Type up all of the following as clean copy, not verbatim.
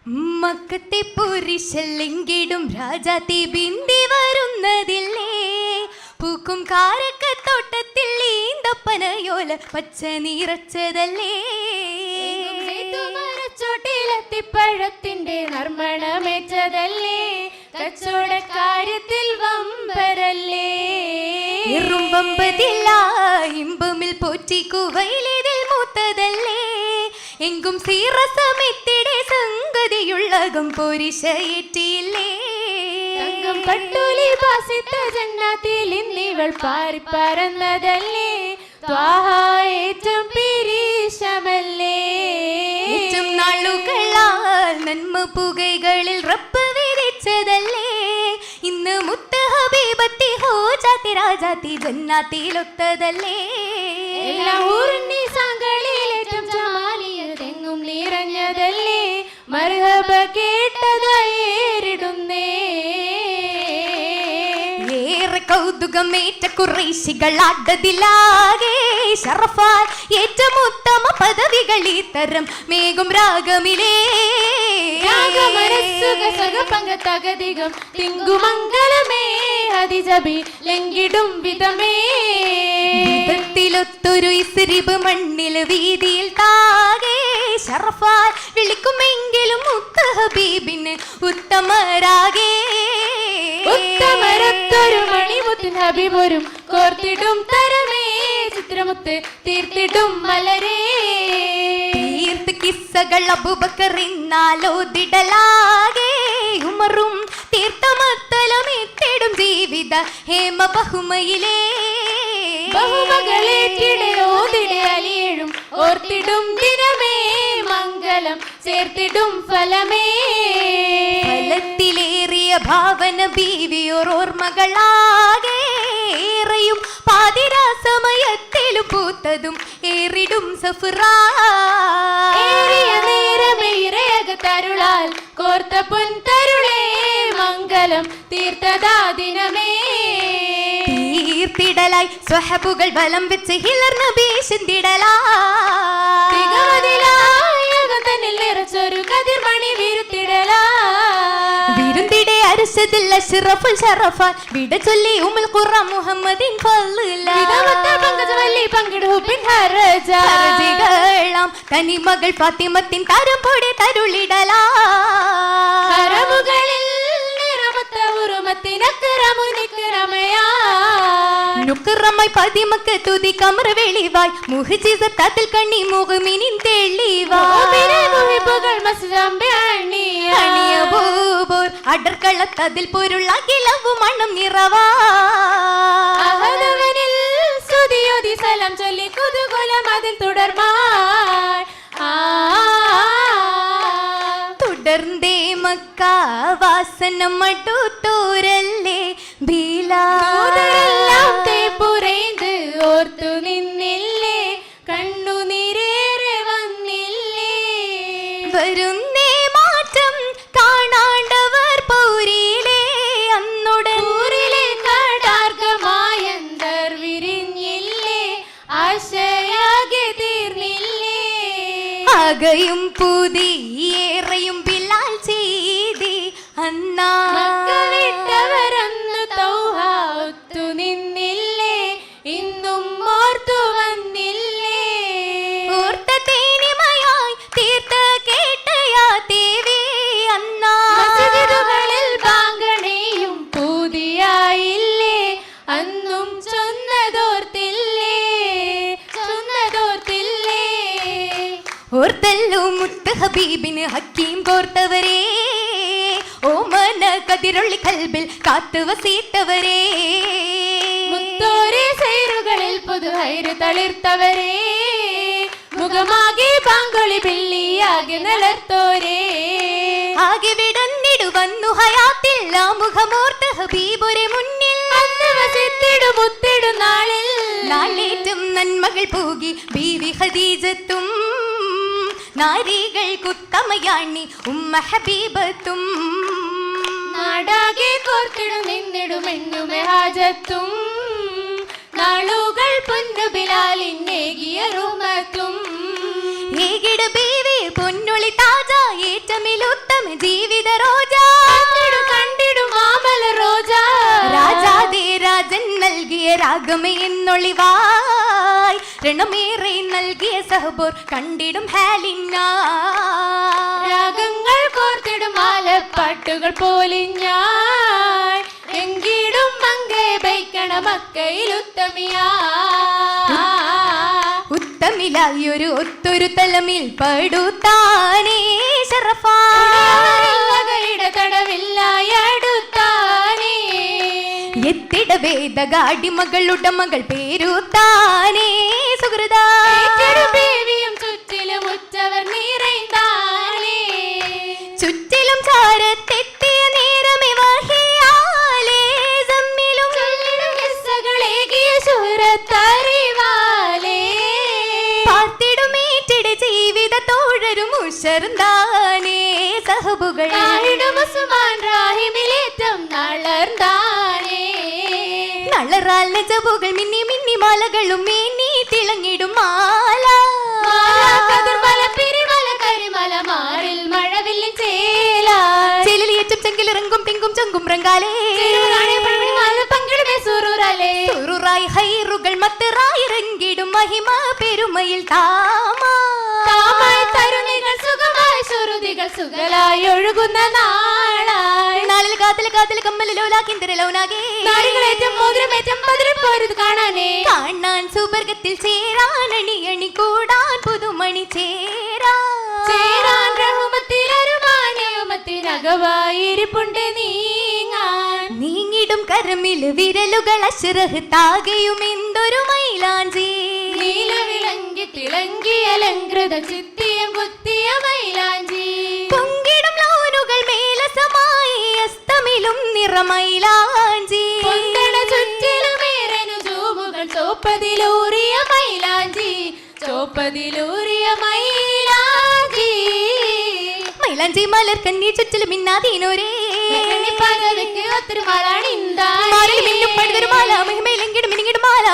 മക്കത്തെ പുരിശല്ലെങ്കിലും രാജാത്തി ബിന്ദി വരുന്നതില്ലേ പൂക്കും കാരക്കത്തോട്ടത്തിൽ ഈന്തപ്പനയോല പച്ച നിറച്ചതല്ലേ ചോട്ടിലെത്തിപ്പഴത്തിന്റെ നർമ്മണമേറ്റതല്ലേ കച്ചവടക്കാര്യത്തിൽ വമ്പരല്ലേ വമ്പതില്ല ഇമ്പമിൽ പോറ്റിക്കുവയിലിതിൽ മൂത്തതല്ലേ എങ്കും സീറസമെത്തിടെ സംഗതിയുള്ളകം പോരിശയേറ്റിയില്ലേ തങ്കം പട്ടൂലി ബാസിത്ത ജന്നാത്തിൽ ഇന്നിവൾ പാറി പറന്നതല്ലേ ത്വാഹായേറ്റം പിരീശമല്ലേ ഏറ്റവും നാളുകളാൽ നന്മ പുകൈകളിൽ റബ്ബ് വിരിച്ചതല്ലേ ഇന്ന് മുത്ത് ഹബീബത്തി ഹോജാത്തി രാജാത്തി ജന്നാത്തിലൊത്തതല്ലേ എല്ലാ ഊരിന്നി സാങ്കളിലേറ്റം ജമാലിയതെങ്ങും നിറഞ്ഞതല്ലേ മർഹബ കേട്ടതേറിടുന്നേ ഏറെ കൗതുകമേറ്റ കുറേശികൾ ആടതിലാകെ ശറഫാൽ ഏറ്റവും ഉത്തമ പദവികൾ ഇത്തരം മേഘം രാഗമിലേ പങ്കത്തകതികം തിങ്കുമംഗലമേ അതിജബി ലംഘിടും വിധമേ വിധത്തിലൊത്തൊരു ഇസ്രിബ് മണ്ണിൽ വീതിയിൽ താകെ ശറഫാൽ വിളിക്കുമെങ്കിലും മുത്ത് ഹബീബിന് ഉത്തമരാകേ ഉത്തമരത്തൊരു മണിമുത്തിൻ ഹബീബൊരും കോർത്തിടും തരമേ ചിത്രമുത്ത് തീർത്തിടും മലരേ തീർത്ത് കിസ്സകൾ അബൂബക്കറിന്നാലോതിടലാകെ ഉമറും തീർത്ഥമത്തലമെത്തിടും ജീവിത ഹേമ ബഹുമയിലേ ബഹുമകളേറ്റിടെ ഓതിടെ അലിയേഴും ഓർത്തിടും ദിനമേ മംഗളം ചേർത്തിടും ഫലമേ ഫലത്തിലേറിയ ഭാവന ബീവിയോർ ഓർമ്മകളാകെ ഏറെയും പാതിരാ സമയത്തിലും പൂത്തതും ഏറിടും ഏറിയ നേരമേറേകത്തരുളാൽ കോർത്ത പൊൻതരുളേ മംഗളം തീർത്തതാ ദിനമേ തീർത്തിടലായി സ്വഹബുകൾ വലം വെച്ച് ഹിലർ നബി ചിന്തിടലായി നിറച്ചൊരു കതിർമണി വിരുത്തിടലാ വിരുന്തിടെ അരശതിൽ അഷ്റഫുൽ ശറഫാൻ വിട ചൊല്ലി ഉമ്മുൽ ഖുറാൻ മുഹമ്മദിൻ ഫളലാം തനിമകൾ ഫാത്തിമത്തിൻ തരം പൊടി തരുളിടലാ നുക്കറമായി പതിമക്ക് തുതി കമർ വെളിവായി മുഹജിസത്തിൽ കണ്ണി മുഖമിനിൻ തെളിവാണിയബൂബോർ അടർക്കളത്തതിൽ പൊരുൾ അഖിലവു മണം നിറവാ സലം ചൊല്ലി കുതുകുലം അതിൽ തുടർന്നേ മക്ക വാസനം അടുത്തോരല്ലേ പുറൈந்து ഓർത്തു നിന്നില്ലേ കണ്ണുനീരേറെ വന്നില്ലേ വരുന്നേ മാറ്റം കാണാണ്ടവർ പൗരിയിലെ അന്നുടൂരിലെ കടാർഗമായന്തർ വിരിഞ്ഞില്ലേ ആശയാകെ തീർന്നില്ലേ ആകയും പുതിയേറെയും ബിലാൽ ചെയ്തി അന്നാ വിട്ടവരന്ന് തൗഹാത്തു നിന്നില്ലേ ഇന്നും ഓർത്തു വന്നില്ലേ ഓർത്ത തേനിമയായി തീർത്ത കേട്ടയാ ദേവി അന്നാ മസ്ജിദുകളിൽ ബാങ്കണയും പൂതിയായില്ലേ അന്നും ചൊന്നതോർത്തില്ലേ ഓർത്തല്ലോ മുത്ത് ഹബീബിന് ഹക്കീം കോർത്തവരേ ഓമന കതിരൊള്ളി കൽബിൽ കാത്തു വസീത്തവരേ മുത്തോരെ സൈറുകളിൽ പുതുഹൈറ് തളിർത്തവരേ മുഖമാകെ പാങ്കൊളി പിള്ളിയാകെ നളർത്തോരേ ആകെ വിടന്നിടു വന്നു ഹയാത്തിൽ ആ മുഖമോർത്ത് ഹബീബുരെ മുന്നിൽ അന്ന് വസിത്തിടു മുത്തിടു നാളിൽ നാളേറ്റും നന്മകൾ പോകി ബീവി ഖദീജത്തും നാരികൾ കുത്തമയാണി ഉമ്മ ഹബീബത്തും നാടാകെ കോർത്തിടും നിന്നിടും എന്നുമെ ഹാജത്തും നാളുകൾ പൊന്നു ബിലാലിന്നേകിയ റുമത്തും ഏകിട ബീവി പൊന്നൊളി താജ ഏറ്റമിലുത്തമ എന്നൊളിവായി രണമേറെ നൽകിയ സഹബോർ കണ്ടിടും ഹാലിന്ന രാഗങ്ങൾ കോർത്തിടും മാലപ്പാട്ടുകൾ പോലിഞ്ഞാൽ എങ്കിടും മങ്കെ ബൈക്കണ മക്കയിൽ ഉത്തമിയാ ഉത്തമിലായൊരു ഒത്തൊരു തലമിൽ പടുത്താനേ ശറഫായുടെ തടവില്ലായടുത്താനേ എത്തിട വേദഗാടിമകളുടെ മകൾ പേരുത്താനേ സുഹൃത ദേവിയും ചുറ്റിലും ഉച്ചവർ നിറൈന്താനേ ചുറ്റിലും ചാരത്തെത്തിയ നേരമേ വഹിയാലേ സമ്മിലും കിസ്സകളേകിയ ശുഹ്റത്തറിവാലേ പാർത്തിടുമേറ്റിട ജീവിത തോഴരും ഉഷർന്താനേ സഹബുകൾ ഉസ്മാൻ റാഹിമിലേറ്റം നളർന്താനേ നളറാൽ നജബുകൾ മിന്നി മിന്നി മാലകളും മേനി തിളങ്ങിടും മാല കതിർമല പിരിമല കരിമല മാറിൽ മഴവില്ലിൻ ചേല ചെലിയേറ്റും ചെങ്കിലിറങ്ങും തിങ്കും ചങ്കും റങ്കാലേ പങ്കിടുമേ സുറൂറലേ സുറുറായി ഹൈറുകൾ മത്തറായി ഇറങ്ങിടും മഹിമ പെരുമയിൽ താമായി തരുണികൾ സുഖമായി സുരുതികൾ സുഖലായി ഒഴുകുന്ന നാളായി നാളിൽ കാതൽ കാതൽ കമ്മലോലാക്കിന്തരലോനാകെ നാടികളേറ്റം മോതിരമേറ്റം പതിരിപ്പോരുത് കാണാനേ കാണാൻ സുവർഗത്തിൽ ചേരാൻ അണി അണി കൂടാൻ പുതുമണി ചേരാൻ റഹ്മത്തിലരുമാനമത്തിനകവായിരിപ്പുണ്ട് നീങ്ങാൻ നീങ്ങിടും കരമിൽ വിരലുകൾ അശ്രഹ് താകയും എന്തൊരു മൈലാഞ്ചി നീലവിളങ്കി തിളങ്ങിയ അലങ്കൃത ചിത്തിയം കുത്തിയ മൈലാഞ്ചി പൊങ്കിടും ലോനുകൾ മേലസമായി അസ്തമിലും നിറമൈലാഞ്ചി പൊന്തണ ചുറ്റിലുമേറനു ചൂമുകൾ ചോപ്പതിലൂറിയ മൈലാഞ്ചി ചോപ്പതിലൂറിയ മൈലാഞ്ചി മൈലാഞ്ചി മലർ കന്നി ചുറ്റിലും മിന്നാതീനോരേ പകവയ്ക്ക് ഒത്തിരി മാലാണ്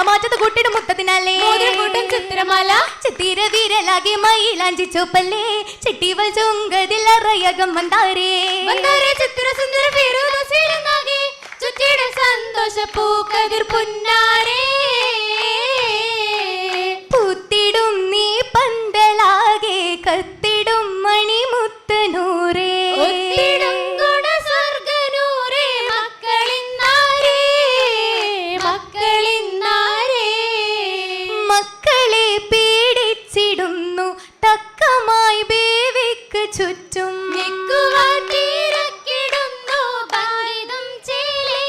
മാറ്റത് കൂട്ടിടും മുത്തതിനാലേ കൂട്ടം ചിത്രമാല ചിത്തിര വീരലാകെ മൈലാഞ്ചി ചോപ്പല്ലേ ചിട്ടിവൽ ചുങ്കതിൽ അറയകം വந்தாരേ ചിത്ര സുന്ദര പേരുനാകെ ചുറ്റിയുടെ സന്തോഷ പൂക്കതിർ പുന്നാരേ പൂത്തിടും നീ പന്തലാകെ കത്തിടും മണിമുത്തനൂരേ ഒത്തിടും ഗുണസ്വർഗനൂരേ മക്കളിന്നാരേ മക്കളിന്നാരേ മക്കളെ പീഡിച്ചിടുന്നു തക്കമായി ബേവിക്ക് ചുറ്റും നിക്കുവാട്ടിരക്കിടുന്നു ഭംഗിതം ചേലേ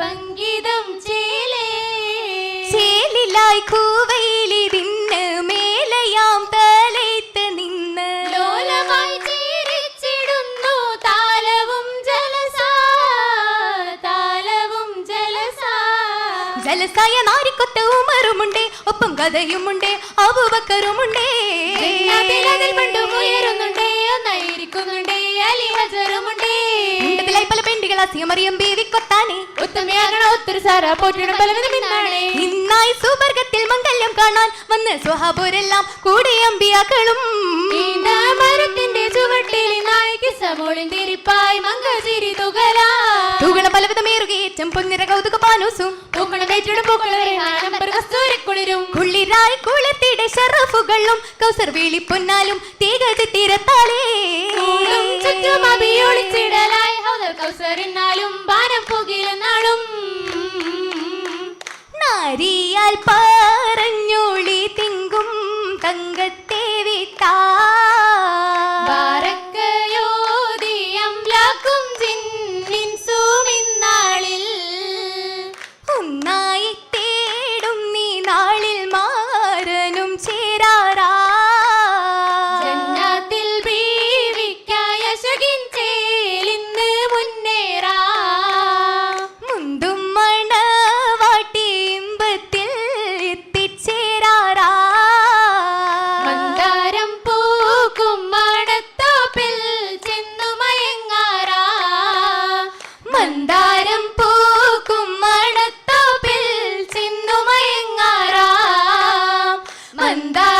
ഭംഗിതം ചേലേ ചേലിലായി കൂവയിലിരിന്ന് മേലയാം തലയത്ത് നിന്ന് ലോലമായി ചിരിച്ചിടുന്നു താലവും ജലസാ താലവും ജലസാ ജലസായ നാരിക്കൊത്ത ഉമറുമുണ്ടേ ഒപ്പം കഥയുമുണ്ടേ അബൂബക്കറുമുണ്ടേ അതിൽ പണ്ടും ഉയരുന്നുണ്ടേ ഒന്നായിരിക്കുന്നുണ്ടേ അലി ഹജറുമുണ്ടേ ഉണ്ടതിലായി പല പെണ്ടികൾ അസിയമറിയം ബേവിക്കൊത്താനേ ഉത്തമയാകണ ഒത്തിരി സാരാ പോറ്റിടും പലവിധം ഇന്നാണേ ഇന്നായി സുവർഗത്തിൽ മംഗല്യം കാണാൻ വന്ന് സ്വഹാബുരെല്ലാം കൂടെ അമ്പിയാക്കളും മരത്തിന്റെ ചുവട്ടിൽ നായിക്ക് സമോളിൻ തിരിപ്പായി മംഗചിരി തുകലാ തൂകള പലവിധമേറുകയേറ്റം പൊന്നിര കൗതുക പാനൂസും പൂക്കളം തേച്ചിടും പൂക്കളെ കസ്തൂരിക്കുളിരും കുള്ളിരായി കുളത്തിട ഷറഫുകളും കൗസർ വീളി പൊന്നാലും തീകതി തീരത്താളേ ചുറ്റും അഭിയൊളിച്ചിടലായി ഹൗദർ കൗസറിനാലും ബാനം പുകിലെന്നാളും നാരിയാൽ പറഞ്ഞൊളി തിങ്കും തങ്കത്തെ വിത്താ ബാരക്കയോദിയം ലാക്കും ജിന്നിൻ സൂമിന്നാളിൽ ഒന്നായി തേടും നീ നാളിൽ മാരനും ചേരാറാ ജന്നാത്തിൽ ബീവിക്കായ ശകിൻ ചേലിന്ന് മുന്നേറാ മുന്തും മണവാട്ടി ഇമ്പത്തിൽ എത്തിച്ചേരാറാ മന്ദാരം പൂക്കും മണത്തോപ്പിൽ ചെന്നു മയങ്ങാറാ മന്ദാരം പൂക്കും മണത്തോപ്പിൽ ചെന്നു മയങ്ങാറാ മന്ദാരം